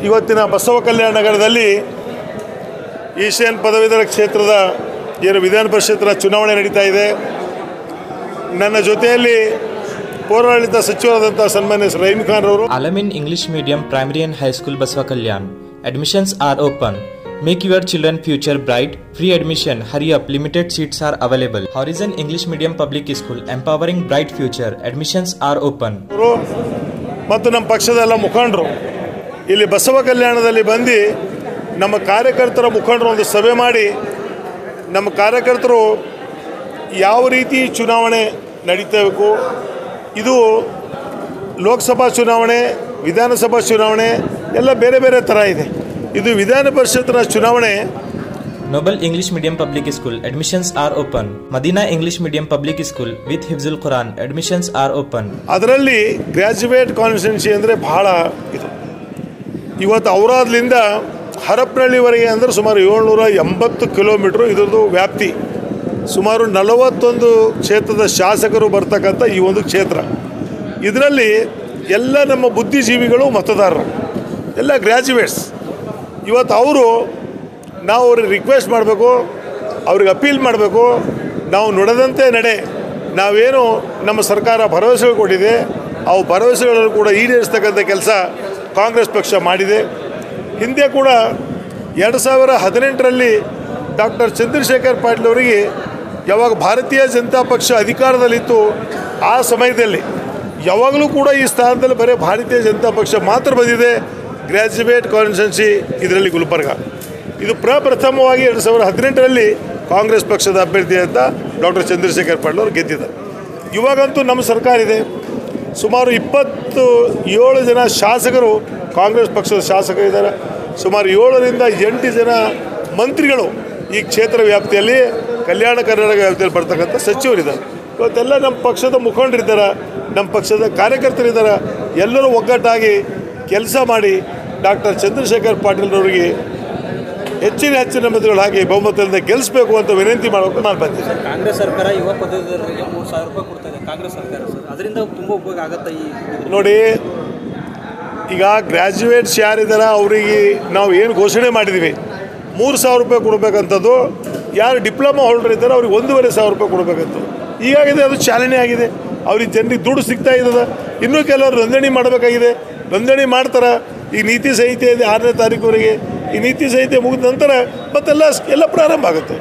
ಇವತ್ತಿನ ಬಸವ ಕಲ್ಯಾಣ ನಗರದಲ್ಲಿ ಈಶಾನ್ಯ ಪದವೀಧರ ಕ್ಷೇತ್ರದ ಏನು ವಿಧಾನ ಪರಿಷತ್ನ ಚುನಾವಣೆ ನಡೀತಾ ಇದೆ. ನನ್ನ ಜೊತೆಯಲ್ಲಿ ಪೌರಾಡಳಿತ ಸಚಿವರಾದಂಥ ಸನ್ಮಾನ್ಯ ರಹೀಮ್ ಖಾನ್ ಅವರು. Alamin English Medium Primary and High School Basava Kalyan. Admissions are open. Make your children future bright. Free admission. Hurry up. Limited seats are available. Horizon English Medium Public School. Empowering bright future. Admissions are open. ಮತ್ತು ನಮ್ಮ ಪಕ್ಷದ ಎಲ್ಲ ಮುಖಂಡರು ಇಲ್ಲಿ ಬಸವ ಕಲ್ಯಾಣದಲ್ಲಿ ಬಂದು ನಮ್ಮ ಕಾರ್ಯಕರ್ತರ ಮುಖಂಡರು ಒಂದು ಸಭೆ ಮಾಡಿ ನಮ್ಮ ಕಾರ್ಯಕರ್ತರು ಯಾವ ರೀತಿ ಚುನಾವಣೆ ನಡೀತಬೇಕು, ಇದು ಲೋಕಸಭಾ ಚುನಾವಣೆ, ವಿಧಾನಸಭಾ ಚುನಾವಣೆ ಎಲ್ಲ ಬೇರೆ ಬೇರೆ ಥರ ಇದೆ. ಇದು ವಿಧಾನ ಪರಿಷತ್ನ ಚುನಾವಣೆ. Noble English Medium Public School. Admissions are open. Madina English Medium Public School with Hifzul Quran. Admissions are open. ಅದರಲ್ಲಿ ಗ್ರ್ಯಾಜುಯೇಟ್ ಕಾನ್ಸ್ಟಿಟ್ಯೂನ್ಸಿ ಅಂದರೆ ಬಹಳ ಇದು. ಇವತ್ತು ಔರಾದ್ಲಿಂದ ಹರಪನಹಳ್ಳಿವರೆಗೆ ಅಂದರೆ ಸುಮಾರು 780 ಕಿಲೋಮೀಟ್ರು ಇದರದ್ದು ವ್ಯಾಪ್ತಿ. ಸುಮಾರು 41 ಕ್ಷೇತ್ರದ ಶಾಸಕರು ಬರ್ತಕ್ಕಂಥ ಈ ಒಂದು ಕ್ಷೇತ್ರ. ಇದರಲ್ಲಿ ಎಲ್ಲ ನಮ್ಮ ಬುದ್ಧಿಜೀವಿಗಳು ಮತದಾರರು, ಎಲ್ಲ ಗ್ರ್ಯಾಜುಯೇಟ್ಸ್. ಇವತ್ತು ನಾವು ಅವ್ರಿಗೆ ರಿಕ್ವೆಸ್ಟ್ ಮಾಡಬೇಕು, ಅವ್ರಿಗೆ ಅಪೀಲ್ ಮಾಡಬೇಕು, ನಾವು ನುಡಿದಂತೆ ನಡೆ. ನಾವೇನು ನಮ್ಮ ಸರ್ಕಾರ ಭರವಸೆಗಳು ಕೊಟ್ಟಿದೆ, ಅವು ಭರವಸೆಗಳನ್ನು ಕೂಡ ಈಡೇರಿಸ್ತಕ್ಕಂಥ ಕೆಲಸ ಕಾಂಗ್ರೆಸ್ ಪಕ್ಷ ಮಾಡಿದೆ. ಹಿಂದೆ ಕೂಡ 2018ರಲ್ಲಿ ಡಾಕ್ಟರ್ ಚಂದ್ರಶೇಖರ್ ಪಾಟೀಲ್ ಅವರಿಗೆ ಯಾವಾಗ ಭಾರತೀಯ ಜನತಾ ಪಕ್ಷ ಅಧಿಕಾರದಲ್ಲಿತ್ತು ಆ ಸಮಯದಲ್ಲಿ ಯಾವಾಗಲೂ ಕೂಡ ಈ ಸ್ಥಾನದಲ್ಲಿ ಬರೀ ಭಾರತೀಯ ಜನತಾ ಪಕ್ಷ ಮಾತ್ರ ಬಂದಿದೆ. ಗ್ರ್ಯಾಜುಯೇಟ್ ಕಾನ್ಸ್ಟಿಟ್ಯೂನ್ಸಿ ಇದರಲ್ಲಿ ಗುಲ್ಬರ್ಗ. ಇದು ಪ್ರಪ್ರಥಮವಾಗಿ 2018ರಲ್ಲಿ ಕಾಂಗ್ರೆಸ್ ಪಕ್ಷದ ಅಭ್ಯರ್ಥಿ ಅಂತ ಡಾಕ್ಟರ್ ಚಂದ್ರಶೇಖರ್ ಪಾಟೀಲ್ ಅವರು ಗೆದ್ದಿದ್ದಾರೆ. ಇವಾಗಂತೂ ನಮ್ಮ ಸರ್ಕಾರ ಇದೆ. ಸುಮಾರು 27 ಜನ ಶಾಸಕರು ಕಾಂಗ್ರೆಸ್ ಪಕ್ಷದ ಶಾಸಕರಿದ್ದಾರೆ. ಸುಮಾರು 7ರಿಂದ 8 ಜನ ಮಂತ್ರಿಗಳು ಈ ಕ್ಷೇತ್ರ ವ್ಯಾಪ್ತಿಯಲ್ಲಿ ಕಲ್ಯಾಣ ಕರ್ನಾಟಕ ವ್ಯಾಪ್ತಿಯಲ್ಲಿ ಬರ್ತಕ್ಕಂಥ ಸಚಿವರಿದ್ದಾರೆ. ಇವತ್ತೆಲ್ಲ ನಮ್ಮ ಪಕ್ಷದ ಮುಖಂಡರಿದ್ದಾರೆ, ನಮ್ಮ ಪಕ್ಷದ ಕಾರ್ಯಕರ್ತರಿದ್ದಾರೆ. ಎಲ್ಲರೂ ಒಗ್ಗಟ್ಟಾಗಿ ಕೆಲಸ ಮಾಡಿ ಡಾಕ್ಟರ್ ಚಂದ್ರಶೇಖರ್ ಪಾಟೀಲ್ರವರಿಗೆ ಹೆಚ್ಚಿನ ಮತಗಳು ಹಾಕಿ ಬಹುಮತದಿಂದ ಗೆಲ್ಲಿಸಬೇಕು ಅಂತ ವಿನಂತಿ ಮಾಡೋಕೆ ನಾನು ಬಂದಿದ್ದೆ. ಕಾಂಗ್ರೆಸ್ ಸರ್ಕಾರ ಯುವ ಪದವೀಧರರಿಗೆ 3,000 ರೂಪಾಯಿ ಕೊಡ್ತಾ ಇದೆ ಕಾಂಗ್ರೆಸ್ ಸರ್ಕಾರ. ಅದರಿಂದ ತುಂಬ ಉಪಯೋಗ ಆಗುತ್ತೆ. ನೋಡಿ, ಈಗ ಗ್ರ್ಯಾಜುಯೇಟ್ಸ್ ಯಾರಿದ್ದಾರೆ ಅವರಿಗೆ ನಾವು ಏನು ಘೋಷಣೆ ಮಾಡಿದ್ದೀವಿ 3,000 ರೂಪಾಯಿ ಕೊಡಬೇಕಂಥದ್ದು. ಯಾರು ಡಿಪ್ಲೊಮಾ ಹೋಲ್ಡರ್ ಇದ್ದಾರೆ ಅವ್ರಿಗೆ 1,500 ರೂಪಾಯಿ ಕೊಡಬೇಕಂತ ಈಗಾಗಿದೆ. ಅದು ಚಾಲನೆ ಆಗಿದೆ. ಅವ್ರಿಗೆ ಜನರಿಗೆ ದುಡ್ಡು ಸಿಗ್ತಾ ಇದ್ದದ. ಇನ್ನೂ ಕೆಲವರು ನೋಂದಣಿ ಮಾಡಬೇಕಾಗಿದೆ, ನೋಂದಣಿ ಮಾಡ್ತಾರೆ. ಈ ನೀತಿ ಸಂಹಿತೆ ಇದೆ 6ನೇ ತಾರೀಕುವರೆಗೆ. ಈ ನೀತಿ ಸಂಹಿತೆ ಮುಗಿದ ನಂತರ ಮತ್ತೆಲ್ಲ ಪ್ರಾರಂಭ ಆಗುತ್ತೆ.